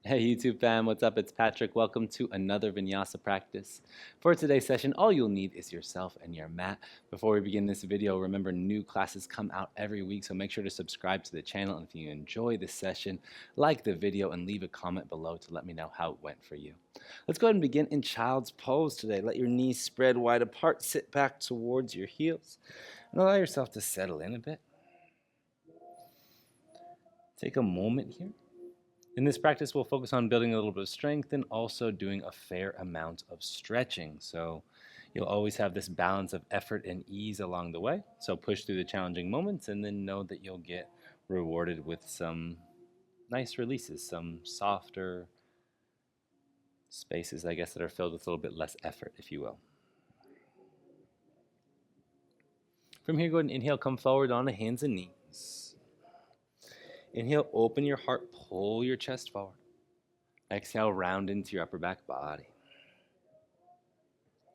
Hey YouTube fam, what's up? It's Patrick. Welcome to another Vinyasa practice. For today's session, all you'll need is yourself and your mat. Before we begin this video, remember new classes come out every week, so make sure to subscribe to the channel. And if you enjoy this session, like the video and leave a comment below to let me know how it went for you. Let's go ahead and begin in Child's Pose today. Let your knees spread wide apart, sit back towards your heels, and allow yourself to settle in a bit. Take a moment here. In this practice, we'll focus on building a little bit of strength and also doing a fair amount of stretching. So you'll always have this balance of effort and ease along the way. So push through the challenging moments and then know that you'll get rewarded with some nice releases, some softer spaces, I guess, that are filled with a little bit less effort, if you will. From here, go ahead and inhale, come forward on the hands and knees. Inhale, open your heart, pull your chest forward. Exhale, round into your upper back body.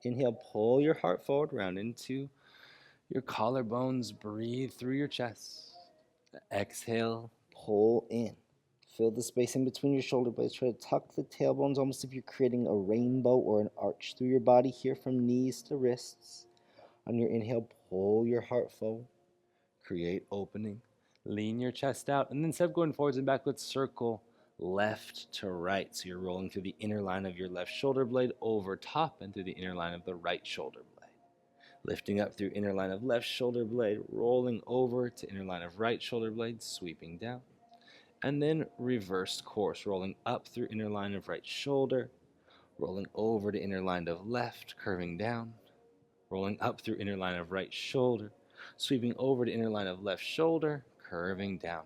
Inhale, pull your heart forward, round into your collarbones. Breathe through your chest. Exhale, pull in. Fill the space in between your shoulder blades. Try to tuck the tailbones almost if you're creating a rainbow or an arch through your body here from knees to wrists. On your inhale, pull your heart forward. Create opening. Lean your chest out, and then instead of going forwards and back, let's circle left to right. So you're rolling through the inner line of your left shoulder blade over top and through the inner line of the right shoulder blade. Lifting up through inner line of left shoulder blade, rolling over to inner line of right shoulder blade, sweeping down. And then reverse course, rolling up through inner line of right shoulder, rolling over to inner line of left, curving down, rolling up through inner line of right shoulder, sweeping over to inner line of left shoulder, curving down.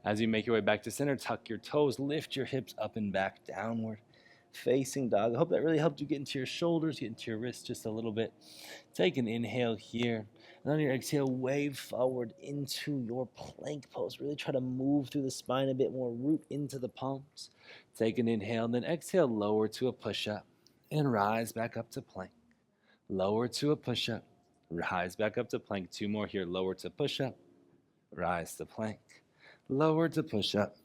As you make your way back to center, tuck your toes, lift your hips up and back, downward facing dog. I hope that really helped you get into your shoulders, get into your wrists just a little bit. Take an inhale here, and on your exhale, wave forward into your plank pose. Really try to move through the spine a bit more, root into the palms. Take an inhale, and then exhale, lower to a push-up, and rise back up to plank. Lower to a push-up, rise back up to plank. Two more here, lower to push-up, rise to plank, lower to push up,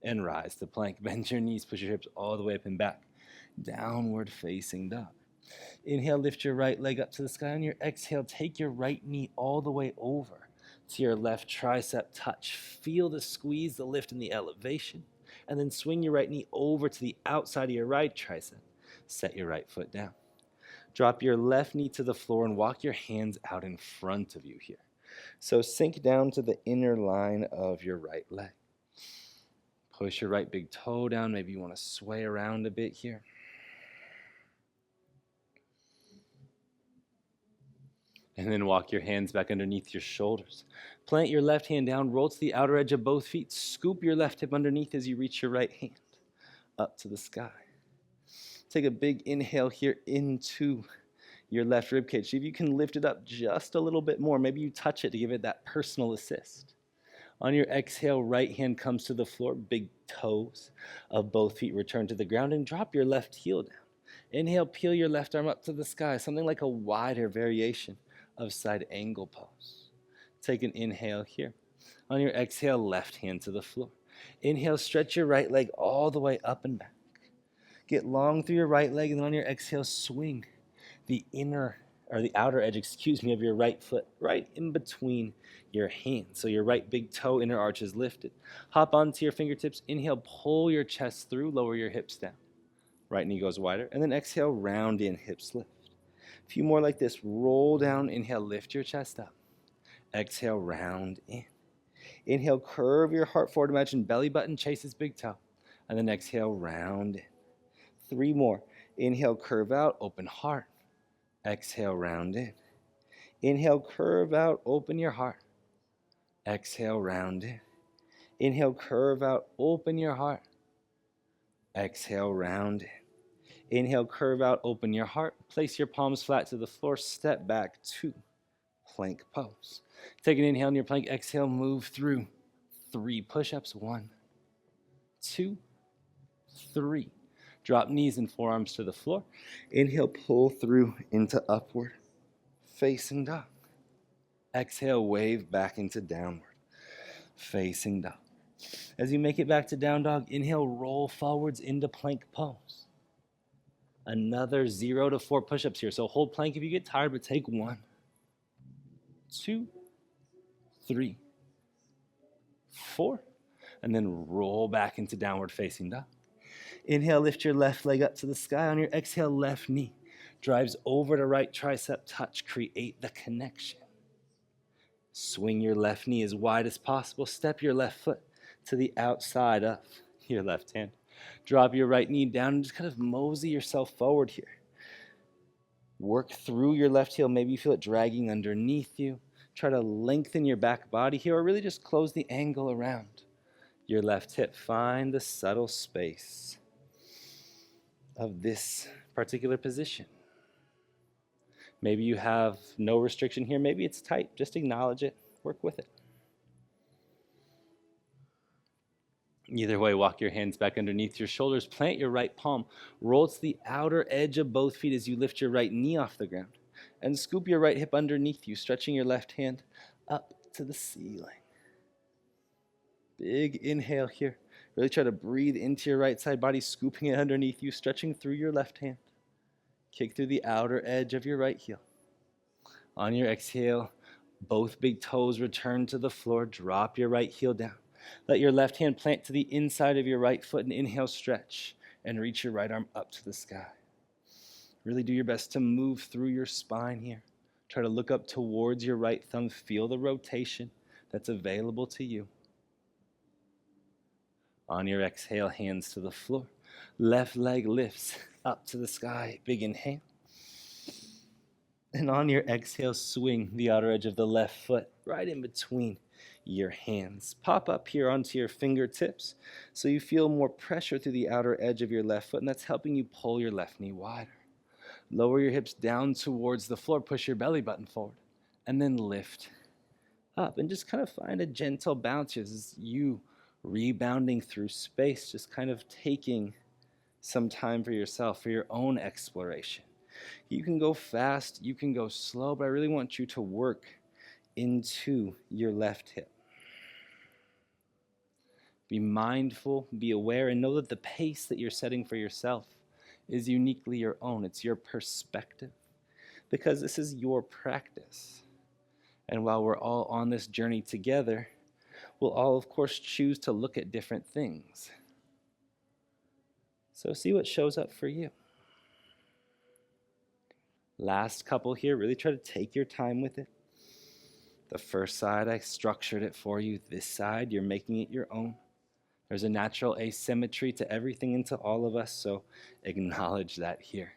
and rise to plank. Bend your knees, push your hips all the way up and back. Downward facing dog. Inhale, lift your right leg up to the sky. On your exhale, take your right knee all the way over to your left tricep touch. Feel the squeeze, the lift, and the elevation. And then swing your right knee over to the outside of your right tricep. Set your right foot down. Drop your left knee to the floor and walk your hands out in front of you here. So sink down to the inner line of your right leg. Push your right big toe down. Maybe you want to sway around a bit here. And then walk your hands back underneath your shoulders. Plant your left hand down, roll to the outer edge of both feet. Scoop your left hip underneath as you reach your right hand up to the sky. Take a big inhale here into your left rib cage. See if you can lift it up just a little bit more. Maybe you touch it to give it that personal assist. On your exhale, right hand comes to the floor. Big toes of both feet return to the ground and drop your left heel down. Inhale, peel your left arm up to the sky, something like a wider variation of side angle pose. Take an inhale here. On your exhale, left hand to the floor. Inhale, stretch your right leg all the way up and back. Get long through your right leg, and then on your exhale, swing the outer edge, of your right foot right in between your hands. So your right big toe inner arch is lifted. Hop onto your fingertips. Inhale, pull your chest through, lower your hips down. Right knee goes wider, and then exhale, round in, hips lift. A few more like this. Roll down, inhale, lift your chest up. Exhale, round in. Inhale, curve your heart forward. Imagine belly button chases big toe. And then exhale, round in. 3 more. Inhale, curve out, open heart. Exhale, round in. Inhale, curve out, open your heart. Exhale, round in. Inhale, curve out, open your heart. Exhale, round in. Inhale, curve out, open your heart. Place your palms flat to the floor. Step back to plank pose. Take an inhale in your plank. Exhale, move through 3 push-ups. 1, 2, 3. Drop knees and forearms to the floor. Inhale, pull through into upward facing dog. Exhale, wave back into downward facing dog. As you make it back to down dog, inhale, roll forwards into plank pose. Another 0 to 4 push-ups here. So hold plank if you get tired, but take 1, 2, 3, 4, and then roll back into downward facing dog. Inhale, lift your left leg up to the sky. On your exhale, left knee drives over to right tricep touch. Create the connection. Swing your left knee as wide as possible. Step your left foot to the outside of your left hand. Drop your right knee down and just kind of mosey yourself forward here. Work through your left heel. Maybe you feel it dragging underneath you. Try to lengthen your back body here, or really just close the angle around your left hip. Find the subtle space of this particular position. Maybe you have no restriction here. Maybe it's tight. Just acknowledge it. Work with it. Either way, walk your hands back underneath your shoulders. Plant your right palm. Roll to the outer edge of both feet as you lift your right knee off the ground. And scoop your right hip underneath you, stretching your left hand up to the ceiling. Big inhale here. Really try to breathe into your right side body, scooping it underneath you, stretching through your left hand. Kick through the outer edge of your right heel. On your exhale, both big toes return to the floor. Drop your right heel down. Let your left hand plant to the inside of your right foot and inhale, stretch, and reach your right arm up to the sky. Really do your best to move through your spine here. Try to look up towards your right thumb. Feel the rotation that's available to you. On your exhale, hands to the floor. Left leg lifts up to the sky. Big inhale. And on your exhale, swing the outer edge of the left foot right in between your hands. Pop up here onto your fingertips so you feel more pressure through the outer edge of your left foot, and that's helping you pull your left knee wider. Lower your hips down towards the floor. Push your belly button forward, and then lift up. And just kind of find a gentle bounce here. This is you rebounding through space, just kind of taking some time for yourself, for your own exploration. You can go fast, you can go slow, but I really want you to work into your left hip. Be mindful, be aware, and know that the pace that you're setting for yourself is uniquely your own. It's your perspective, because this is your practice. And while we're all on this journey together, we'll all, of course, choose to look at different things. So see what shows up for you. Last couple here, really try to take your time with it. The first side, I structured it for you. This side, you're making it your own. There's a natural asymmetry to everything and to all of us, so acknowledge that here.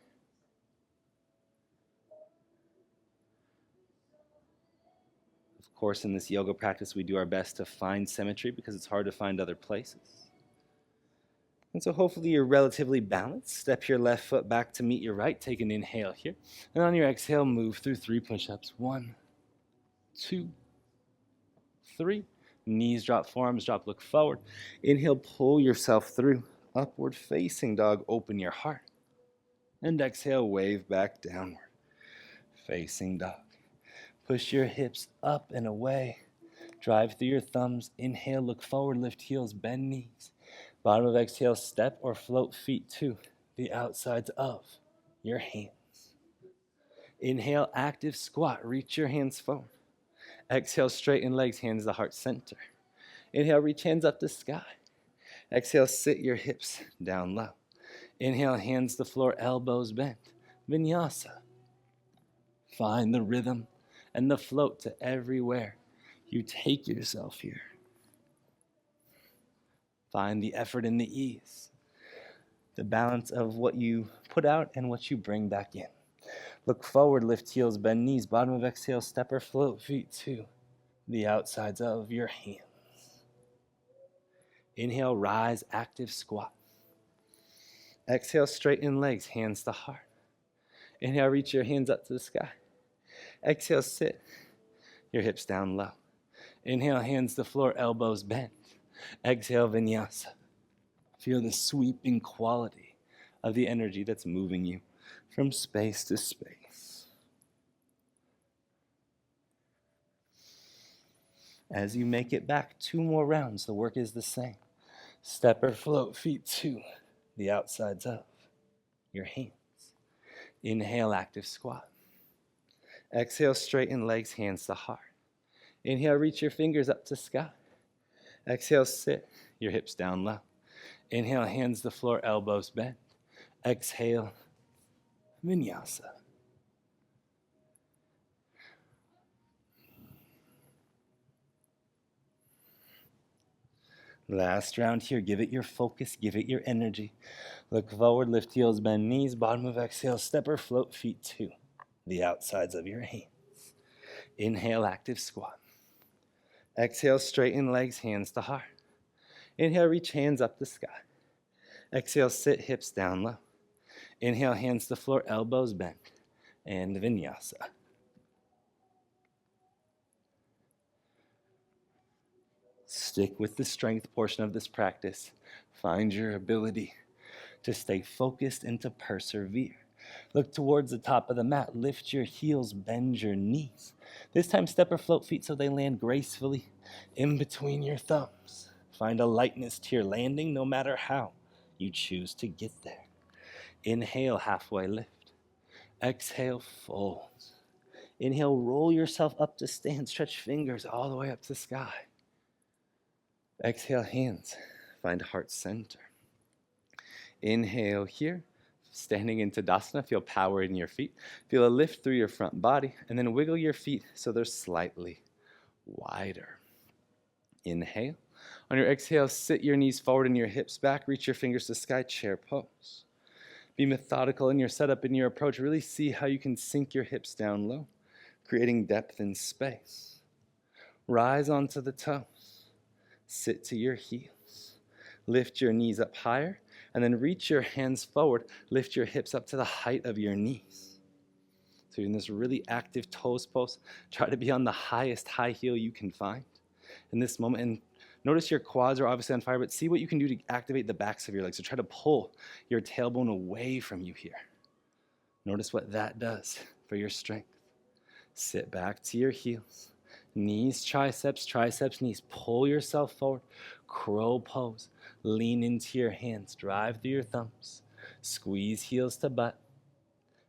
Of course, in this yoga practice, we do our best to find symmetry because it's hard to find other places. And so hopefully you're relatively balanced. Step your left foot back to meet your right. Take an inhale here. And on your exhale, move through 3 push-ups. 1, 2, 3. Knees drop, forearms drop, look forward. Inhale, pull yourself through. Upward facing dog, open your heart. And exhale, wave back downward. Facing dog. Push your hips up and away. Drive through your thumbs. Inhale, look forward, lift heels, bend knees. Bottom of exhale, step or float feet to the outsides of your hands. Inhale, active squat. Reach your hands forward. Exhale, straighten legs, hands to heart center. Inhale, reach hands up to sky. Exhale, sit your hips down low. Inhale, hands to floor, elbows bent. Vinyasa. Find the rhythm and the float to everywhere you take yourself here. Find the effort and the ease, the balance of what you put out and what you bring back in. Look forward, lift heels, bend knees. Bottom of exhale, step or float feet to the outsides of your hands. Inhale, rise, active squat. Exhale, straighten legs, hands to heart. Inhale, reach your hands up to the sky. Exhale, sit your hips down low. Inhale, hands to floor, elbows bent. Exhale, vinyasa. Feel the sweeping quality of the energy that's moving you from space to space. As you make it back 2 more rounds, the work is the same. Step or float feet to the outsides of your hands. Inhale, active squat. Exhale, straighten legs, hands to heart. Inhale, reach your fingers up to sky. Exhale, sit, your hips down low. Inhale, hands to floor, elbows bent. Exhale, Vinyasa. Last round here, give it your focus, give it your energy. Look forward, lift heels, bend knees, bottom of exhale, step or float feet to the outsides of your hands. Inhale, active squat. Exhale, straighten legs, hands to heart. Inhale, reach hands up the sky. Exhale, sit, hips down low. Inhale, hands to floor, elbows bent, and Vinyasa. Stick with the strength portion of this practice. Find your ability to stay focused and to persevere. Look towards the top of the mat. Lift your heels, bend your knees. This time, step or float feet so they land gracefully in between your thumbs. Find a lightness to your landing no matter how you choose to get there. Inhale, halfway lift. Exhale, fold. Inhale, roll yourself up to stand. Stretch fingers all the way up to sky. Exhale, hands. Find heart center. Inhale here. Standing in Tadasana, feel power in your feet. Feel a lift through your front body, and then wiggle your feet so they're slightly wider. Inhale. On your exhale, sit your knees forward and your hips back. Reach your fingers to sky, chair pose. Be methodical in your setup and your approach. Really see how you can sink your hips down low, creating depth and space. Rise onto the toes. Sit to your heels. Lift your knees up higher, and then reach your hands forward. Lift your hips up to the height of your knees. So you're in this really active toes pose. Try to be on the highest high heel you can find in this moment. And notice your quads are obviously on fire, but see what you can do to activate the backs of your legs. So try to pull your tailbone away from you here. Notice what that does for your strength. Sit back to your heels. Knees, triceps, knees. Pull yourself forward. Crow pose. Lean into your hands. Drive through your thumbs. Squeeze heels to butt.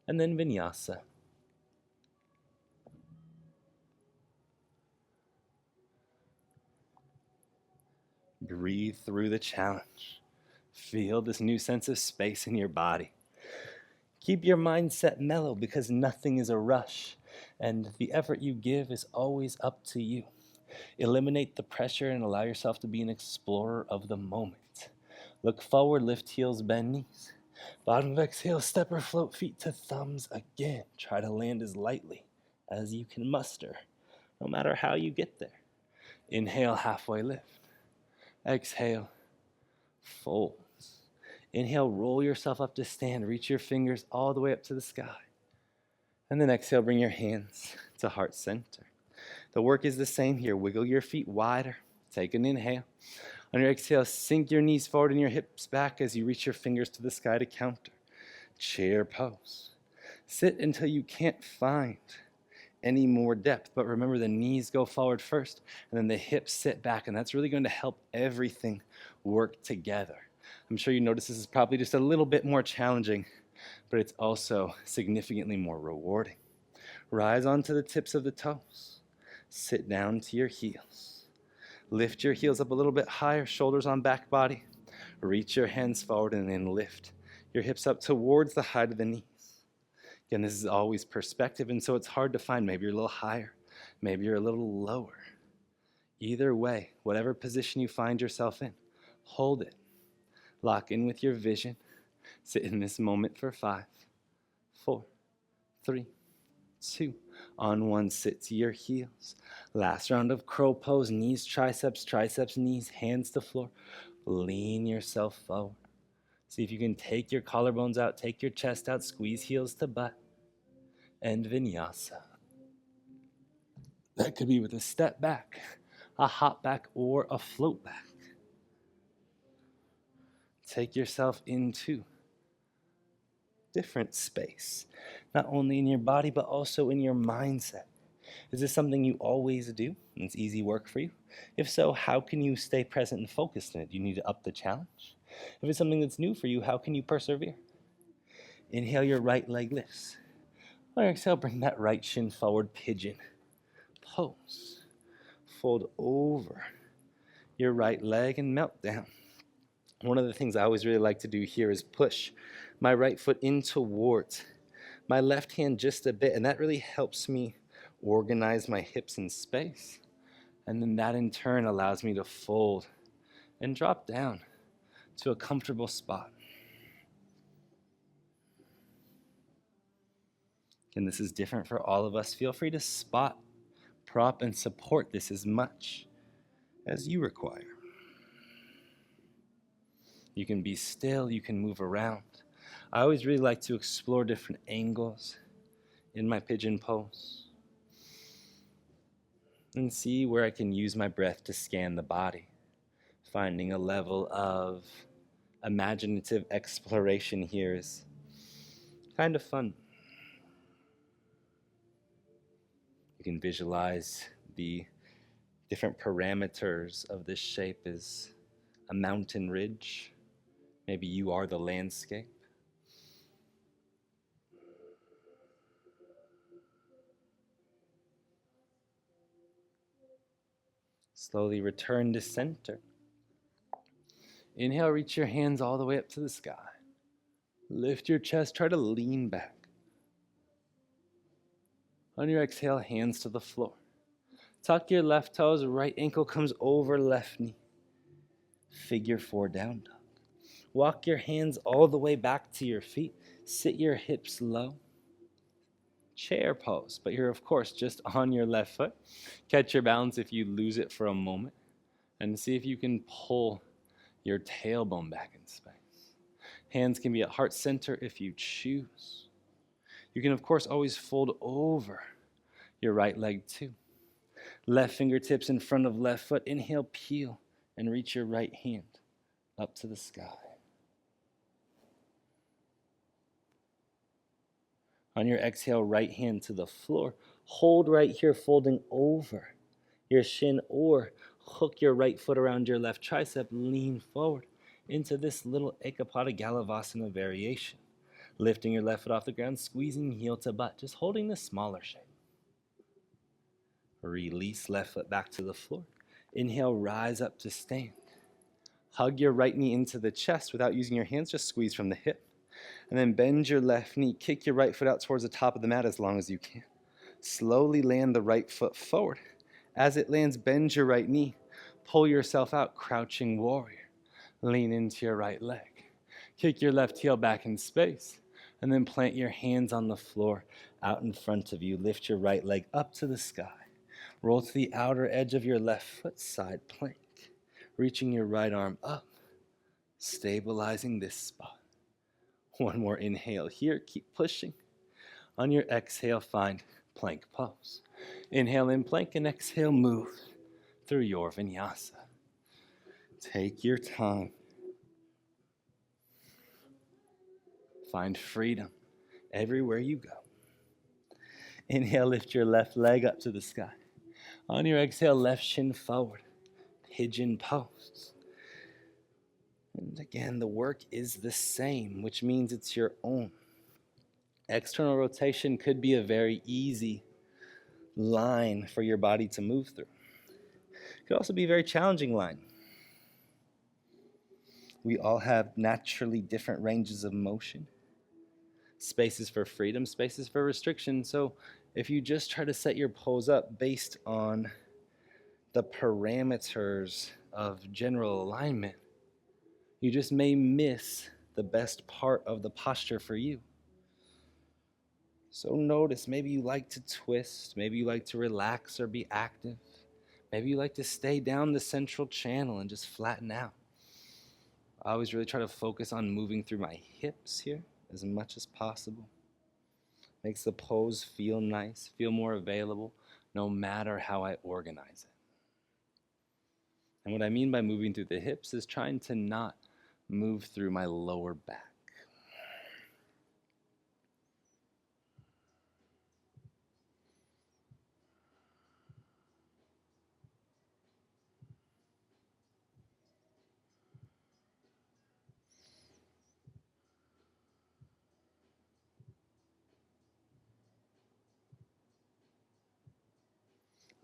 And then Vinyasa. Breathe through the challenge. Feel this new sense of space in your body. Keep your mindset mellow because nothing is a rush, and the effort you give is always up to you. Eliminate the pressure and allow yourself to be an explorer of the moment. Look forward, lift heels, bend knees. Bottom of exhale, step or float feet to thumbs again. Try to land as lightly as you can muster, no matter how you get there. Inhale, halfway lift. Exhale, fold. Inhale, roll yourself up to stand. Reach your fingers all the way up to the sky. And then exhale, bring your hands to heart center. The work is the same here. Wiggle your feet wider. Take an inhale. On your exhale, sink your knees forward and your hips back as you reach your fingers to the sky to counter. Chair pose. Sit until you can't find any more depth. But remember, the knees go forward first, and then the hips sit back, and that's really going to help everything work together. I'm sure you notice this is probably just a little bit more challenging, but it's also significantly more rewarding. Rise onto the tips of the toes. Sit down to your heels. Lift your heels up a little bit higher, shoulders on back body. Reach your hands forward and then lift your hips up towards the height of the knees. Again, this is always perspective, and so it's hard to find. Maybe you're a little higher, maybe you're a little lower. Either way, whatever position you find yourself in, hold it. Lock in with your vision. Sit in this moment for 5, 4, 3, 2. On 1, sit to your heels. Last round of crow pose. Knees, triceps, knees, hands to floor. Lean yourself forward. See if you can take your collarbones out, take your chest out, squeeze heels to butt. And Vinyasa. That could be with a step back, a hop back, or a float back. Take yourself into different space, not only in your body, but also in your mindset. Is this something you always do and it's easy work for you? If so, how can you stay present and focused in it? Do you need to up the challenge? If it's something that's new for you, how can you persevere? Inhale, your right leg lifts. On your exhale, bring that right shin forward, pigeon pose. Fold over your right leg and melt down. One of the things I always really like to do here is push my right foot in towards my left hand just a bit, and that really helps me organize my hips in space. And then that in turn allows me to fold and drop down to a comfortable spot. And this is different for all of us. Feel free to spot, prop, and support this as much as you require. You can be still, you can move around. I always really like to explore different angles in my pigeon pose and see where I can use my breath to scan the body, finding a level of imaginative exploration here is kind of fun. You can visualize the different parameters of this shape as a mountain ridge. Maybe you are the landscape. Slowly return to center. Inhale, reach your hands all the way up to the sky. Lift your chest, try to lean back. On your exhale, hands to the floor. Tuck your left toes, right ankle comes over left knee. Figure 4 down dog. Walk your hands all the way back to your feet. Sit your hips low. Chair pose, but you're of course just on your left foot. Catch your balance if you lose it for a moment, and see if you can pull your tailbone back in space. Hands can be at heart center if you choose. You can of course always fold over your right leg too. Left fingertips in front of left foot. Inhale, peel, and reach your right hand up to the sky. On your exhale, right hand to the floor. Hold right here, folding over your shin, or hook your right foot around your left tricep. Lean forward into this little Ekapada Galavasana variation. Lifting your left foot off the ground, squeezing heel to butt, just holding the smaller shape. Release left foot back to the floor. Inhale, rise up to stand. Hug your right knee into the chest without using your hands, just squeeze from the hip. And then bend your left knee, kick your right foot out towards the top of the mat as long as you can. Slowly land the right foot forward. As it lands, bend your right knee. Pull yourself out, crouching warrior. Lean into your right leg. Kick your left heel back in space. And then plant your hands on the floor out in front of you. Lift your right leg up to the sky. Roll to the outer edge of your left foot, side plank. Reaching your right arm up. Stabilizing this spot. One more inhale here, keep pushing. On your exhale, find plank pose. Inhale in plank and exhale, move through your vinyasa. Take your time. Find freedom everywhere you go. Inhale, lift your left leg up to the sky. On your exhale, left shin forward, pigeon pose. And again, the work is the same, which means it's your own. External rotation could be a very easy line for your body to move through. It could also be a very challenging line. We all have naturally different ranges of motion, spaces for freedom, spaces for restriction. So if you just try to set your pose up based on the parameters of general alignment, you just may miss the best part of the posture for you. So notice, maybe you like to twist, maybe you like to relax or be active. Maybe you like to stay down the central channel and just flatten out. I always really try to focus on moving through my hips here as much as possible. Makes the pose feel nice, feel more available, no matter how I organize it. And what I mean by moving through the hips is trying to not move through my lower back.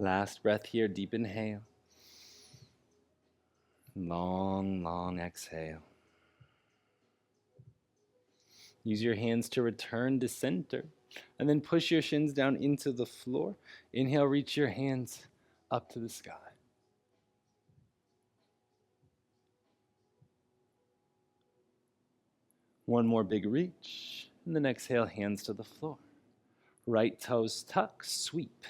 Last breath here, deep inhale. Long, long exhale. Use your hands to return to center, and then push your shins down into the floor. Inhale, reach your hands up to the sky. One more big reach, and then exhale, hands to the floor. Right toes tuck, sweep.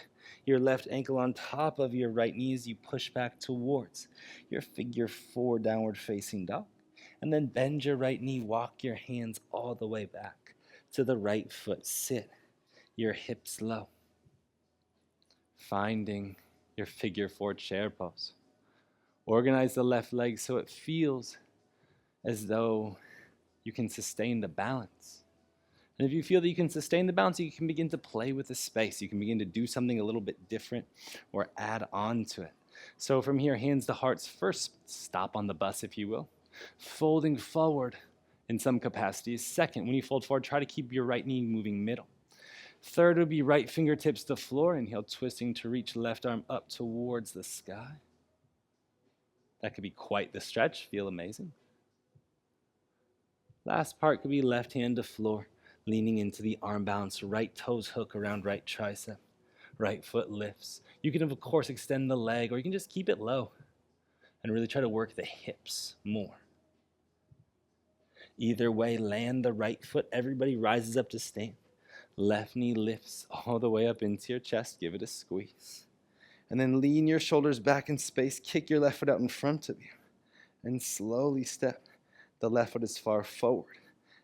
Your left ankle on top of your right knee as you push back towards your figure 4 downward facing dog. And then bend your right knee, walk your hands all the way back to the right foot. Sit your hips low, finding your figure 4 chair pose. Organize the left leg so it feels as though you can sustain the balance. And if you feel that you can sustain the balance, you can begin to play with the space. You can begin to do something a little bit different or add on to it. So from here, hands to hearts. First, stop on the bus, if you will. Folding forward in some capacities. Second, when you fold forward, try to keep your right knee moving middle. Third would be right fingertips to floor. Inhale, twisting to reach left arm up towards the sky. That could be quite the stretch. Feel amazing. Last part could be left hand to floor, leaning into the arm balance. Right toes hook around right tricep. Right foot lifts. You can, of course, extend the leg, or you can just keep it low and really try to work the hips more. Either way, land the right foot. Everybody rises up to stand. Left knee lifts all the way up into your chest. Give it a squeeze. And then lean your shoulders back in space. Kick your left foot out in front of you. And slowly step the left foot as far forward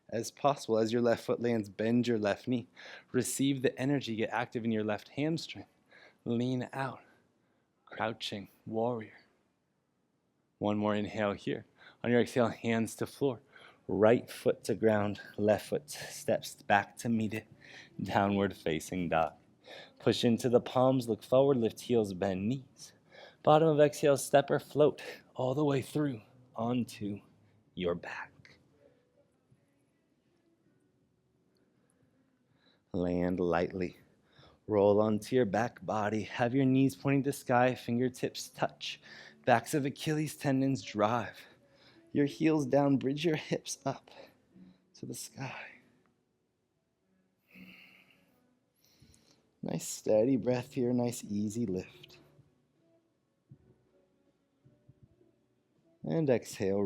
as possible. As your left foot lands, bend your left knee. Receive the energy. Get active in your left hamstring. Lean out. Crouching warrior. One more inhale here. On your exhale, hands to floor. Right foot to ground. Left foot steps back to meet it. Downward facing dog. Push into the palms. Look forward. Lift heels. Bend knees. Bottom of exhale, step or float all the way through onto your back. Land lightly. Roll onto your back body. Have your knees pointing to sky. Fingertips touch. Backs of Achilles tendons drive. Your heels down. Bridge your hips up to the sky. Nice steady breath here. Nice easy lift. And exhale,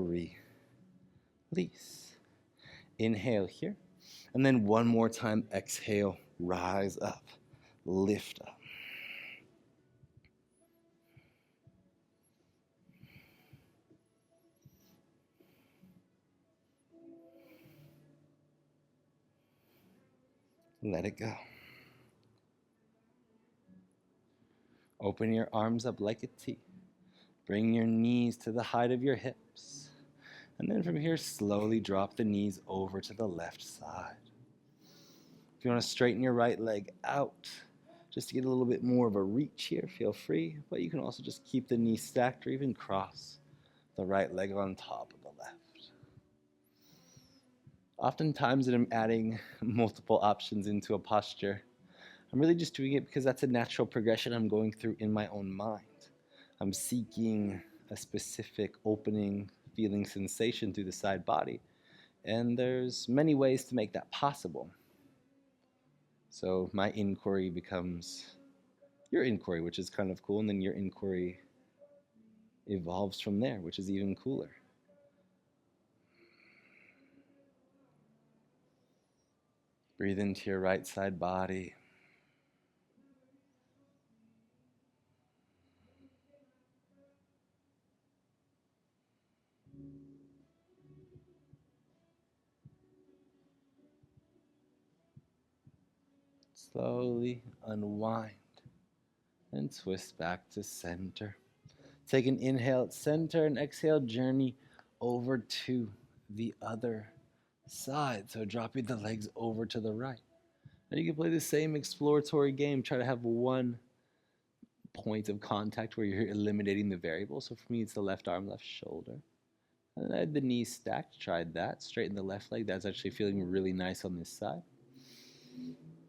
release. Inhale here. And then one more time, exhale, rise up, lift up. Let it go. Open your arms up like a T. Bring your knees to the height of your hips. And then from here, slowly drop the knees over to the left side. If you want to straighten your right leg out, just to get a little bit more of a reach here, feel free. But you can also just keep the knees stacked or even cross the right leg on top of the left. Oftentimes when I'm adding multiple options into a posture, I'm really just doing it because that's a natural progression I'm going through in my own mind. I'm seeking a specific opening, feeling sensation through the side body. And there's many ways to make that possible. So my inquiry becomes your inquiry, which is kind of cool. And then your inquiry evolves from there, which is even cooler. Breathe into your right side body. Slowly unwind and twist back to center. Take an inhale at center and exhale, journey over to the other side. So dropping the legs over to the right. And you can play the same exploratory game. Try to have one point of contact where you're eliminating the variable. So for me, it's the left arm, left shoulder. And I had the knees stacked, tried that. Straighten the left leg. That's actually feeling really nice on this side.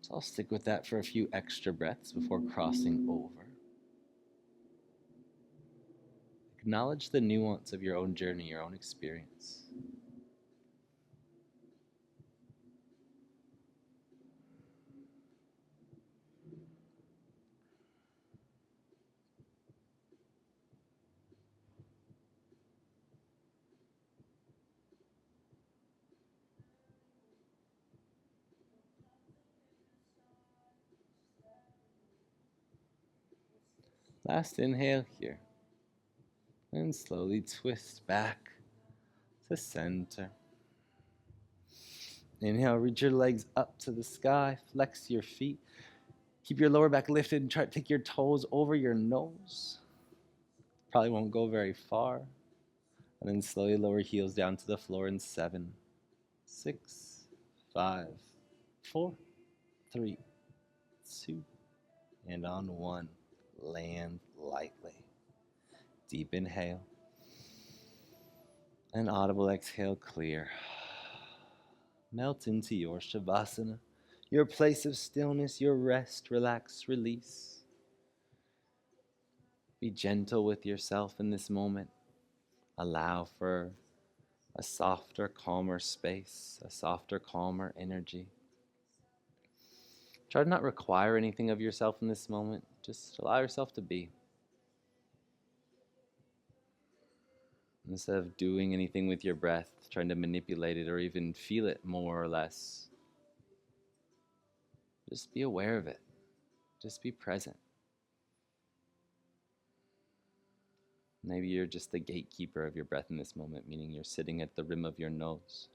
So I'll stick with that for a few extra breaths before crossing over. Acknowledge the nuance of your own journey, your own experience. Last inhale here. And slowly twist back to center. Inhale, reach your legs up to the sky, flex your feet. Keep your lower back lifted and try to take your toes over your nose. Probably won't go very far. And then slowly lower heels down to the floor in 7, 6, 5, 4, 3, 2, and on 1, land lightly. Deep inhale. An audible exhale, clear. Melt into your Shavasana, your place of stillness, your rest, relax, release. Be gentle with yourself in this moment. Allow for a softer, calmer space, a softer, calmer energy. Try to not require anything of yourself in this moment. Just allow yourself to be. Instead of doing anything with your breath, trying to manipulate it or even feel it more or less, just be aware of it. Just be present. Maybe you're just the gatekeeper of your breath in this moment, meaning you're sitting at the rim of your nose,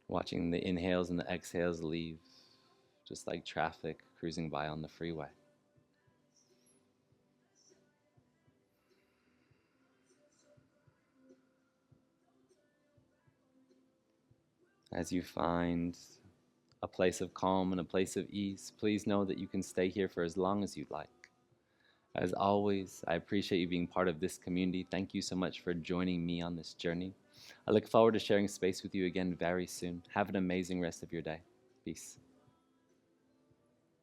watching the inhales and the exhales leave, just like traffic cruising by on the freeway. As you find a place of calm and a place of ease, please know that you can stay here for as long as you'd like. As always, I appreciate you being part of this community. Thank you so much for joining me on this journey. I look forward to sharing space with you again very soon. Have an amazing rest of your day. Peace.